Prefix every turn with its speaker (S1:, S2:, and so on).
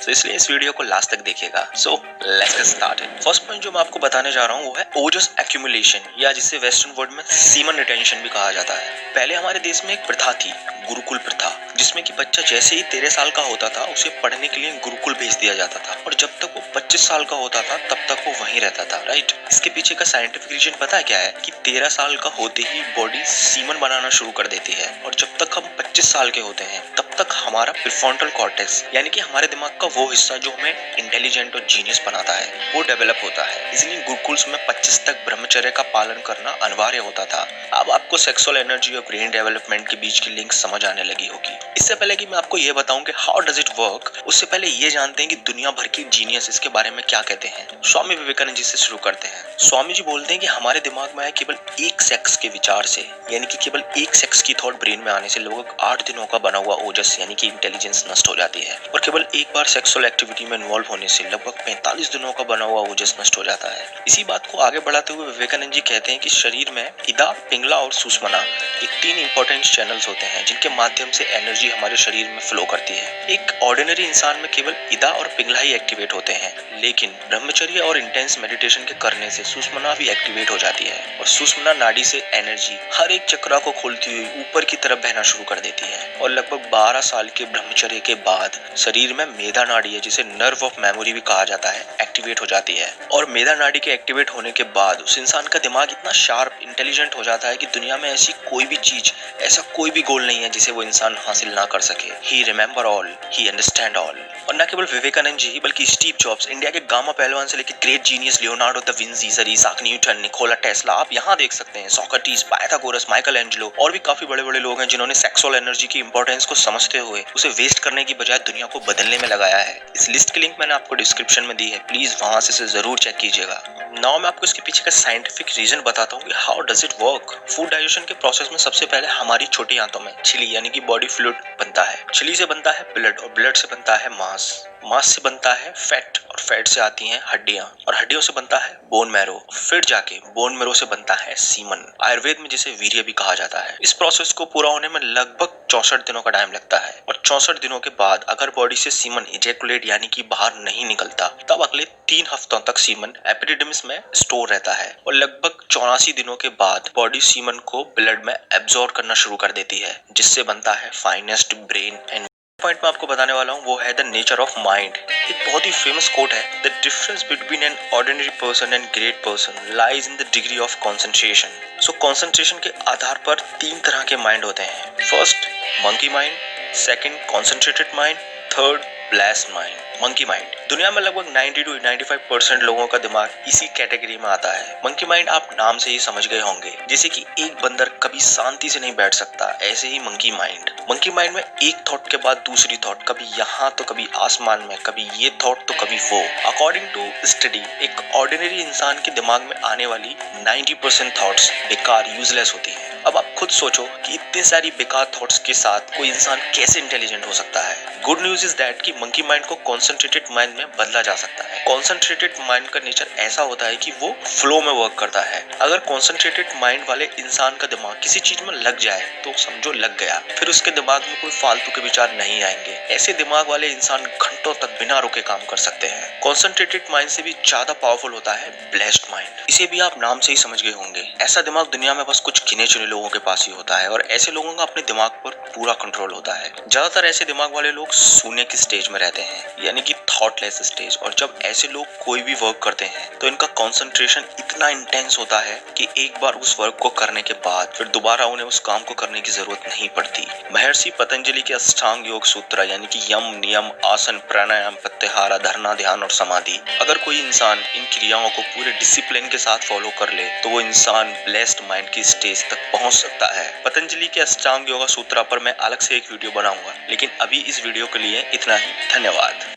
S1: तो इसलिए इस वीडियो को लास्ट तक देखिएगा। So let's get started. First point जो मैं आपको बताने जा रहा हूँ वो है ओजस एक्यूमुलेशन, या जिसे वेस्टर्न वर्ड में सीमन रिटेंशन भी कहा जाता है। पहले हमारे देश में एक प्रथा थी, गुरुकुल प्रथा, जिसमें कि बच्चा जैसे ही 13 साल का होता था उसे पढ़ने के लिए गुरुकुल भेज दिया जाता था और जब तक वो 25 साल का होता था तब तक वो वहीं रहता था। राइट। इसके पीछे का साइंटिफिक रीजन पता है क्या है? कि 13 साल का होते ही बॉडी सीमन बनाना शुरू कर देती है और जब तक हम 25 साल के होते हैं तब तक हमारा प्रीफ्रंटल कॉर्टेक्स, यानी कि हमारे दिमाग का वो हिस्सा जो हमें इंटेलिजेंट और जीनियस बनाता है, वो डेवलप होता है। इसलिए गुरुकुल्स में 25 तक ब्रह्मचर्य का पालन करना अनिवार्य होता था। अब आपको सेक्सुअल एनर्जी और ब्रेन डेवलपमेंट के बीच की लिंक समझ आने लगी होगी। इससे पहले कि मैं आपको ये बताऊं कि हाउ डज इट वर्क, उससे पहले ये जानते हैं कि दुनिया भर के जीनियस इसके बारे में क्या कहते हैं। स्वामी विवेकानंद जी से शुरू करते हैं। स्वामी जी बोलते हैं कि हमारे दिमाग में केवल एक सेक्स के विचार से, यानी कि केवल एक सेक्स की थॉट ब्रेन में आने से लगभग 8 दिनों का बना हुआ ओजस यानी कि इंटेलिजेंस नष्ट हो जाती है और केवल एक बार सेक्सुअल एक्टिविटी में इन्वॉल्व होने से लगभग 45 दिनों का बना हुआ ओजस नष्ट हो जाता है। इसी बात को आगे बढ़ाते हुए विवेकानंद जी कहते हैं कि शरीर में इदा, पिंगला और सुषुम्ना, ये 3 इंपॉर्टेंट चैनल्स होते हैं जिनके माध्यम से एनर्जी हमारे शरीर में फ्लो करती है। एक ऑर्डिनरी इंसान में केवल इदा और पिंगला ही एक्टिवेट होते हैं, लेकिन ब्रह्मचर्य और इंटेंस मेडिटेशन के करने से सुषुम्ना भी एक्टिवेट हो जाती है और सुषुम्ना नाड़ी से एनर्जी हर एक चक्रा को खोलती हुई ऊपर की तरफ बहना शुरू कर देती है और लगभग 12 साल के ब्रह्मचर्य के बाद शरीर में मेधा नाड़ी है, जिसे नर्व ऑफ मेमोरी भी कहा जाता है, एक्टिवेट हो जाती है। और मेधा नाड़ी के एक्टिवेट होने के बाद उस इंसान का दिमाग इतना शार्प, इंटेलिजेंट हो जाता है कि दुनिया में ऐसी कोई भी चीज, ऐसा कोई भी गोल नहीं है जिसे वो इंसान हासिल ना कर सके। He remember all, he understand all. और न केवल विवेकानंद जी बल्कि स्टीव जॉब्स, इंडिया के गामा पहलवान से लेकर great genius Leonardo da Vinci, sir Isaac Newton, Nikola Tesla, आप यहाँ देख सकते हैं, सोक्रेटिस, पाइथागोरस, माइकल एंजेलो और भी काफी बड़े बड़े लोग हैं जिन्होंने सेक्सुअल एनर्जी की इंपॉर्टेंस को समझते हुए उसे वेस्ट करने की बजाय दुनिया को बदलने में लगाया है। इस लिस्ट की लिंक मैंने आपको डिस्क्रिप्शन में दी है, प्लीज वहां से इसे जरूर चेक कीजिएगा। नाउ मैं आपको इसके पीछे का साइंटिफिक रीजन बताता हूँ कि how does it work. Food digestion के प्रोसेस में सबसे पहले हमारी छोटी आंतों में छिली यानी कि बॉडी फ्लूइड बनता है। छिली से बनता है ब्लड और ब्लड से बनता है मांस, मांस से बनता है फैट और फैट से आती हैं हड्डियां और हड्डियों से बनता है बोन मैरो, फिर जाके बोन मैरो से बनता है सीमन, आयुर्वेद में जिसे वीर्य भी कहा जाता है। इस प्रोसेस को पूरा होने में लगभग 64 दिनों का टाइम लगता है और 64 दिनों के बाद अगर बॉडी से सीमन इजैकुलेट यानी कि बाहर नहीं निकलता तब अगले 3 हफ्तों तक सीमन एपिडिडिमिस में स्टोर रहता है और लगभग 84 दिनों के बाद बॉडी सीमन को ब्लड में एब्जॉर्ब करना शुरू कर देती है, जिससे बनता है फाइनेस्ट ब्रेन एंड पॉइंट मैं आपको बताने वाला हूँ वो है द नेचर ऑफ माइंड। एक बहुत ही फेमस कोट है, the difference between an ordinary person and great person lies in the degree of concentration. So concentration के आधार पर 3 तरह के माइंड होते हैं। First monkey mind, second concentrated mind, third blast mind. Monkey mind, दुनिया में लगभग 90 to 95% लोगों का दिमाग इसी कैटेगरी में आता है। मंकी माइंड आप नाम से ही समझ गए होंगे, जैसे कि एक बंदर कभी शांति से नहीं बैठ सकता, ऐसे ही मंकी माइंड में एक थॉट के बाद दूसरी थॉट, कभी यहाँ तो कभी आसमान में, कभी ये थॉट तो कभी वो। अकॉर्डिंग टू स्टडी एक ऑर्डिनरी इंसान के दिमाग में आने वाली 90% थॉट्स बेकार, यूजलेस होती है। अब आप खुद सोचो कि इतनी सारी बेकार थॉट्स के साथ कोई इंसान कैसे इंटेलिजेंट हो सकता है। गुड न्यूज इज दैट कि मंकी माइंड को कॉन्सेंट्रेटेड माइंड में बदला जा सकता है। कॉन्सेंट्रेटेड माइंड का नेचर ऐसा होता है कि वो फ्लो में वर्क करता है। अगर कॉन्सेंट्रेटेड माइंड वाले इंसान का दिमाग किसी चीज में लग जाए तो समझो लग गया, फिर उसके दिमाग में कोई फालतू के विचार नहीं आएंगे। ऐसे दिमाग वाले इंसान घंटों तक बिना रुके काम कर सकते हैं। कॉन्सेंट्रेटेड माइंड से भी ज्यादा पावरफुल होता है ब्लेस्ड माइंड। इसे भी आप नाम से ही समझ गए होंगे। ऐसा दिमाग दुनिया में बस कुछ गिने चुने लोगों के पास ही होता है और ऐसे लोगों का अपने दिमाग पर पूरा कंट्रोल होता है। ज्यादातर ऐसे दिमाग वाले लोग शून्य की स्टेज में रहते हैं, यानी कि थॉटलेस स्टेज। और जब ऐसे लोग कोई भी वर्क करते हैं तो इनका कंसंट्रेशन इतना इंटेंस होता है कि एक बार उस वर्क को करने के बाद फिर दोबारा उन्हें उस काम को करने की जरूरत नहीं पड़ती। महर्षि पतंजलि के अष्टांग योग सूत्र यानी कि यम, नियम, आसन, प्राणायाम, प्रत्याहार, धारणा, ध्यान और समाधि, अगर कोई इंसान इन क्रियाओं को पूरे डिसिप्लिन के साथ फॉलो कर ले तो वो इंसान ब्लेस्ड माइंड की स्टेज तक पहुंच सकता है। पतंजलि के अष्टांग योगा सूत्र पर मैं अलग से एक वीडियो बनाऊंगा, लेकिन अभी इस वीडियो के लिए इतना ही। धन्यवाद।